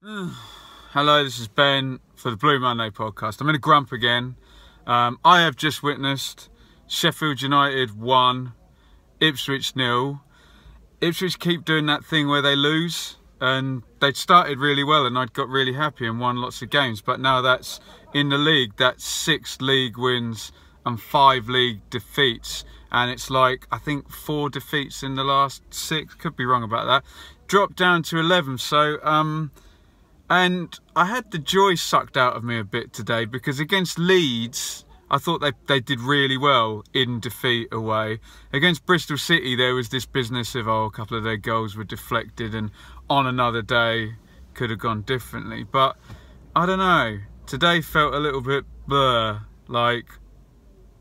Hello, this is Ben for the Blue Monday podcast. I'm in a grump again. I have just witnessed Sheffield United 1, Ipswich 0. Ipswich keep doing that thing where they lose, and they'd started really well and I'd got really happy and won lots of games, but now that's in the league, that's 6 league wins and 5 league defeats, and it's like I think 4 defeats in the last 6, could be wrong about that, dropped down to 11. So and I had the joy sucked out of me a bit today, because against Leeds, I thought they did really well in defeat away. Against Bristol City, there was this business of, a couple of their goals were deflected and on another day could have gone differently. But I don't know, today felt a little bit blur, like,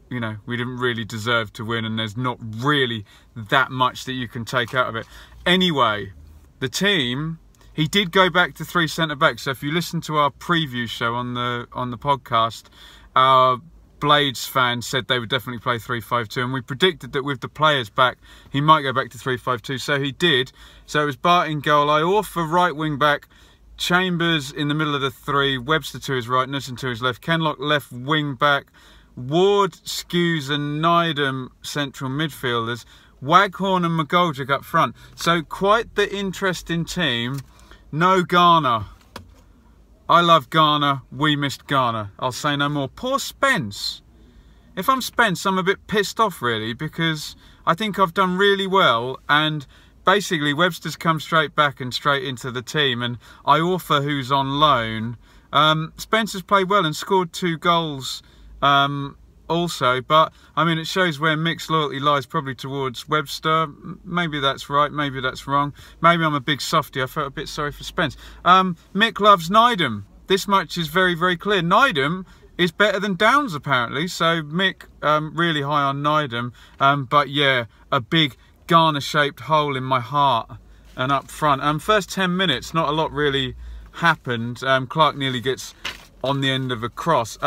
you know, we didn't really deserve to win and there's not really that much that you can take out of it. Anyway, the team... He did go back to 3 centre-backs, so if you listen to our preview show on the podcast, our Blades fans said they would definitely play 3-5-2, and we predicted that with the players back, he might go back to 3-5-2, so he did. So it was Bart in goal, Iorfa right wing back, Chambers in the middle of the 3, Webster to his right, Nussen to his left, Kenlock left wing back, Ward, Skews and Nydam central midfielders, Waghorn and McGoldrick up front. So quite the interesting team. No Garner. I love Garner. We missed Garner. I'll say no more. Poor Spence. If I'm Spence, I'm a bit pissed off really, because I think I've done really well, and basically Webster's come straight back and straight into the team, and Iorfa, who's on loan, Spence has played well and scored 2 goals also, but I mean, it shows where Mick's loyalty lies, probably towards Webster. Maybe that's right, maybe that's wrong, maybe I'm a big softie. I felt a bit sorry for Spence. Mick loves Nydam. This much is very, very clear. Nydam is better than Downs apparently, so Mick really high on Nydam. But yeah, a big Garner shaped hole in my heart and up front. First 10 minutes, not a lot really happened. Clark nearly gets on the end of a cross.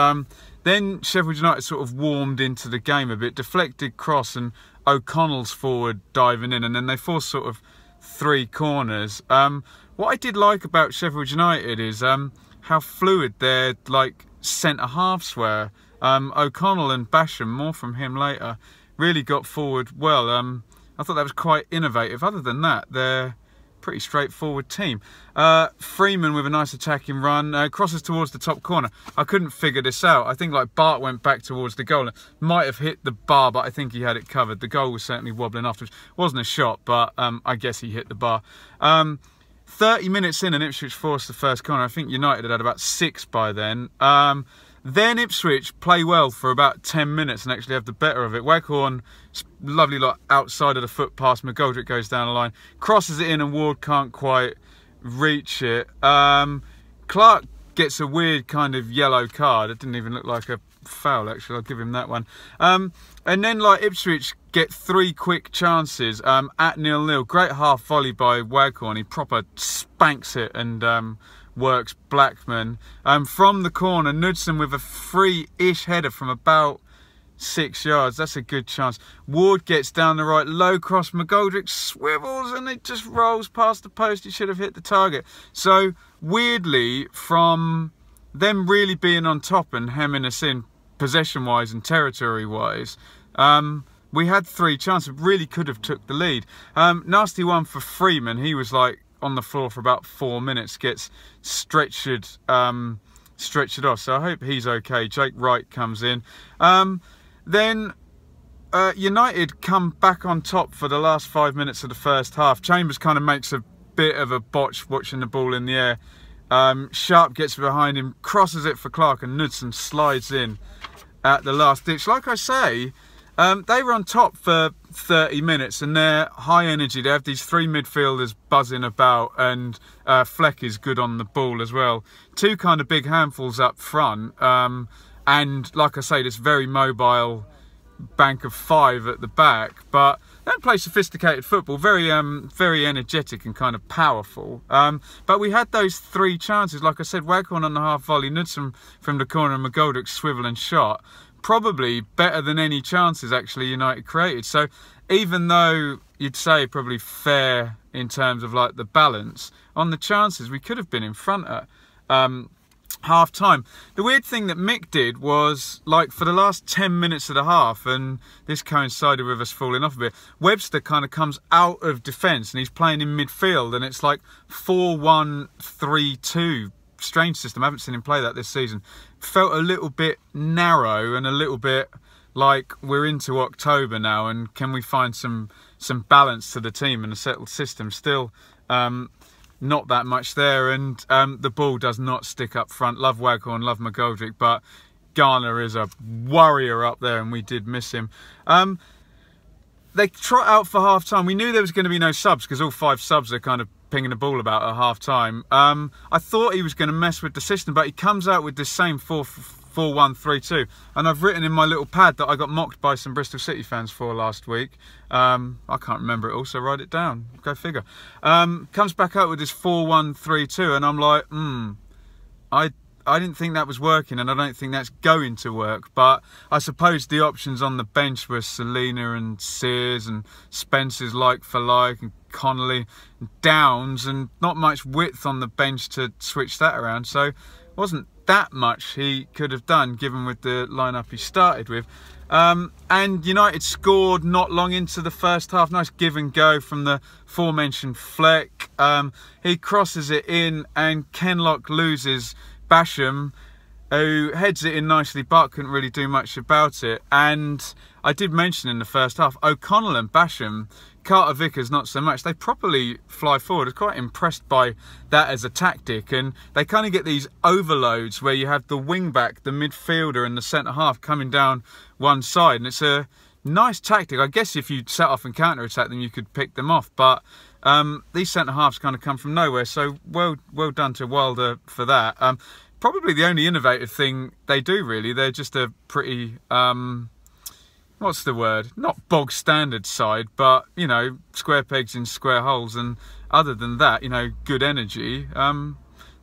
Then Sheffield United sort of warmed into the game a bit, deflected cross and O'Connell's forward diving in, and then they forced sort of 3 corners. What I did like about Sheffield United is how fluid their centre-halves were. O'Connell and Basham, more from him later, really got forward well. I thought that was quite innovative. Other than that, they're pretty straightforward team. Freeman with a nice attacking run, crosses towards the top corner. I couldn't figure this out. I think Bart went back towards the goal, might have hit the bar, but I think he had it covered. The goal was certainly wobbling afterwards. Wasn't a shot, but I guess he hit the bar. 30 minutes in and Ipswich forced the first corner. I think United had about 6 by then. Then Ipswich play well for about 10 minutes and actually have the better of it. Waghorn, lovely outside of the foot pass. McGoldrick goes down the line, crosses it in and Ward can't quite reach it. Clark gets a weird kind of yellow card. It didn't even look like a foul actually, I'll give him that one. And then Ipswich get 3 quick chances at 0-0. Great half volley by Waghorn. He proper spanks it and works Blackman. From the corner, Knudsen with a free-ish header from about 6 yards. That's a good chance. Ward gets down the right, low cross. McGoldrick swivels and it just rolls past the post. He should have hit the target. So weirdly, from them really being on top and hemming us in possession-wise and territory-wise, we had 3 chances. Really could have took the lead. Nasty one for Freeman. He was on the floor for about 4 minutes, gets stretchered off, so I hope he's okay. Jake Wright comes in. Then United come back on top for the last 5 minutes of the first half. Chambers kind of makes a bit of a botch watching the ball in the air. Sharp gets behind him, crosses it for Clark, and Knudsen slides in at the last ditch. Like I say, they were on top for 30 minutes and they're high energy. They have these 3 midfielders buzzing about, and Fleck is good on the ball as well. 2 kind of big handfuls up front, and like I say, this very mobile bank of 5 at the back, but they don't play sophisticated football. Very very energetic and kind of powerful. But we had those 3 chances. Like I said, Waghorn on the half volley, Knudsen from the corner, and McGoldrick swivel and shot. Probably better than any chances actually United created. So even though you'd say probably fair in terms of like the balance, on the chances we could have been in front at half time. The weird thing that Mick did was, like, for the last 10 minutes of the half, and this coincided with us falling off a bit, Webster kind of comes out of defence and he's playing in midfield, and it's like 4-1-3-2. Strange system. I haven't seen him play that this season. Felt a little bit narrow and a little bit like we're into October now, and can we find some balance to the team and a settled system? Still not that much there, and the ball does not stick up front. Love Waghorn, love McGoldrick, but Garner is a warrior up there, and we did miss him. They trot out for half time. We knew there was going to be no subs because all 5 subs are kind of pinging the ball about at half time. I thought he was going to mess with the system, but he comes out with this same 4-1-3-2, and I've written in my little pad that I got mocked by some Bristol City fans for last week. I can't remember it all, so write it down. Go figure. Comes back out with this 4-1-3-2, and I'm like, I didn't think that was working, and I don't think that's going to work. But I suppose the options on the bench were Selina and Sears and Spencer's like for like, and Connolly and Downs, and not much width on the bench to switch that around. So it wasn't that much he could have done, given with the lineup he started with. And United scored not long into the first half. Nice give and go from the aforementioned Fleck. He crosses it in, and Kenlock loses Basham, who heads it in nicely, but couldn't really do much about it. And I did mention in the first half, O'Connell and Basham, Carter Vickers not so much. They properly fly forward. I was quite impressed by that as a tactic, and they kind of get these overloads where you have the wing back, the midfielder and the centre half coming down one side, and it's a nice tactic. I guess if you set off and counter attack them, you could pick them off, but these centre halves kind of come from nowhere, so well done to Wilder for that. Probably the only innovative thing they do, really. They're just a pretty what's the word? Not bog standard side, but square pegs in square holes. And other than that, good energy.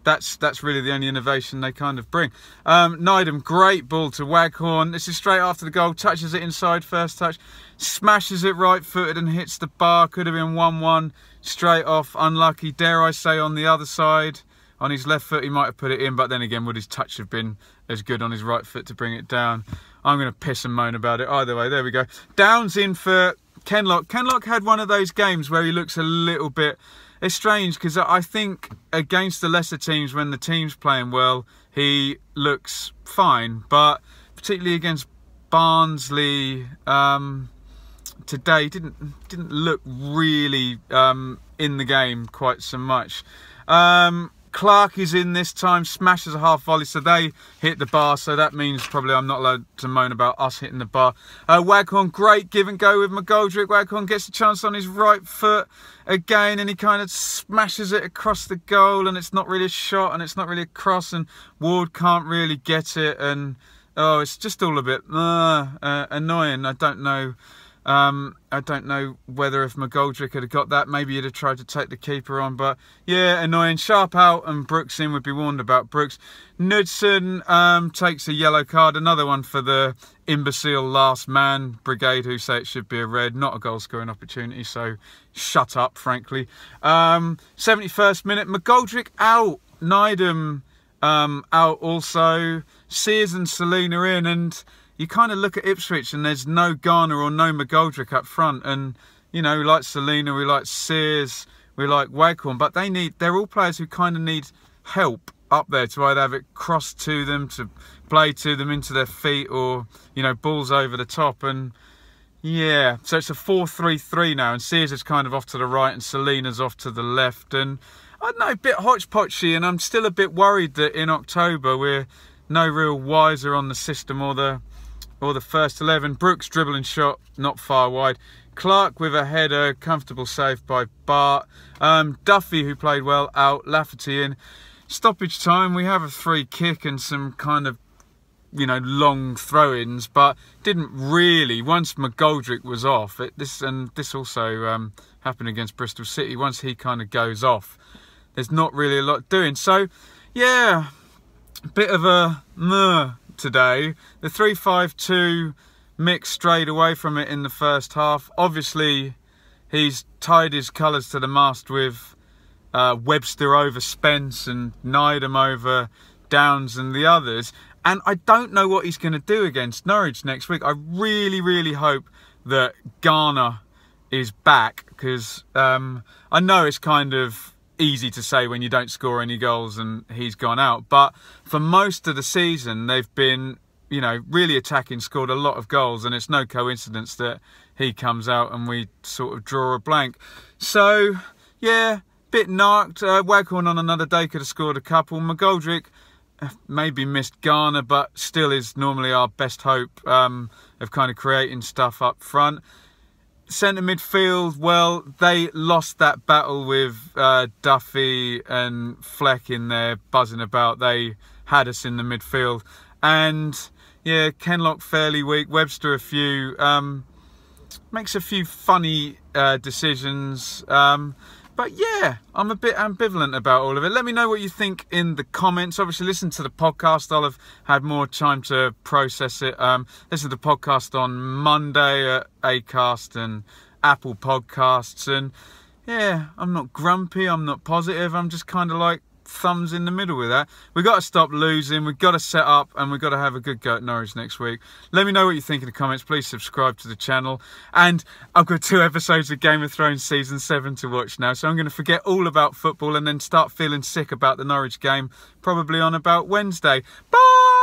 That's really the only innovation they kind of bring. Nydam, great ball to Waghorn. This is straight after the goal. Touches it inside, first touch. Smashes it right-footed and hits the bar. Could have been 1-1 straight off. Unlucky, dare I say, on the other side. On his left foot, he might have put it in, but then again, would his touch have been as good on his right foot to bring it down? I'm going to piss and moan about it either way. There we go. Downs in for Kenlock. Kenlock had one of those games where he looks a little bit... It's strange, because I think against the lesser teams, when the team's playing well, he looks fine. But particularly against Barnsley today, didn't look really in the game quite so much. Clark is in this time, smashes a half volley, so they hit the bar, so that means probably I'm not allowed to moan about us hitting the bar. Waghorn, great give and go with McGoldrick. Waghorn gets a chance on his right foot again, and he kind of smashes it across the goal, and it's not really a shot, and it's not really a cross, and Ward can't really get it, and it's just all a bit annoying. I don't know whether if McGoldrick had got that, maybe he'd have tried to take the keeper on. But yeah, annoying. Sharp out and Brooks in, would be warned about Brooks. Knudsen takes a yellow card. Another one for the imbecile last man brigade who say it should be a red. Not a goal scoring opportunity, so shut up, frankly. 71st minute, McGoldrick out. Nydam out also. Sears and Selina in, and you kind of look at Ipswich and there's no Garner or no McGoldrick up front. And, we like Selina, we like Sears, we like Waghorn, but they're all players who kind of need help up there to either have it crossed to them, to play to them into their feet, or, balls over the top. And yeah, so it's a 4-3-3 now, and Sears is kind of off to the right and Selina's off to the left. And I don't know, a bit hodgepodgey, and I'm still a bit worried that in October we're no real wiser on the system or the first 11. Brooks dribbling shot, not far wide. Clark with a header, comfortable save by Bart. Duffy, who played well, out. Lafferty in. Stoppage time, we have a free kick and some kind of, long throw-ins, but didn't really, once McGoldrick was off, this also happened against Bristol City, once he kind of goes off, there's not really a lot doing. So, yeah, bit of a today. The 3-5-2 Mick strayed away from it in the first half. Obviously, he's tied his colours to the mast with Webster over Spence and Needham over Downs and the others. And I don't know what he's going to do against Norwich next week. I really, really hope that Garner is back, because I know it's kind of easy to say when you don't score any goals and he's gone out. But for most of the season, they've been, you know, really attacking, scored a lot of goals, and it's no coincidence that he comes out and we sort of draw a blank. So, yeah, bit narked. Waghorn on another day could have scored a couple. McGoldrick maybe missed Garner, but still is normally our best hope of kind of creating stuff up front. Centre midfield, well, they lost that battle with Duffy and Fleck in there buzzing about. They had us in the midfield. And yeah, Kenlock fairly weak. Webster a few, makes a few funny decisions. But yeah, I'm a bit ambivalent about all of it. Let me know what you think in the comments. Obviously, listen to the podcast. I'll have had more time to process it. Listen to the podcast on Monday at Acast and Apple Podcasts. And yeah, I'm not grumpy. I'm not positive. I'm just kind of like thumbs in the middle with that. We've got to stop losing. We've got to set up, and we've got to have a good go at Norwich next week. Let me know what you think in the comments. Please subscribe to the channel. And I've got 2 episodes of Game of Thrones Season 7 to watch now, so I'm going to forget all about football and then start feeling sick about the Norwich game probably on about Wednesday. Bye!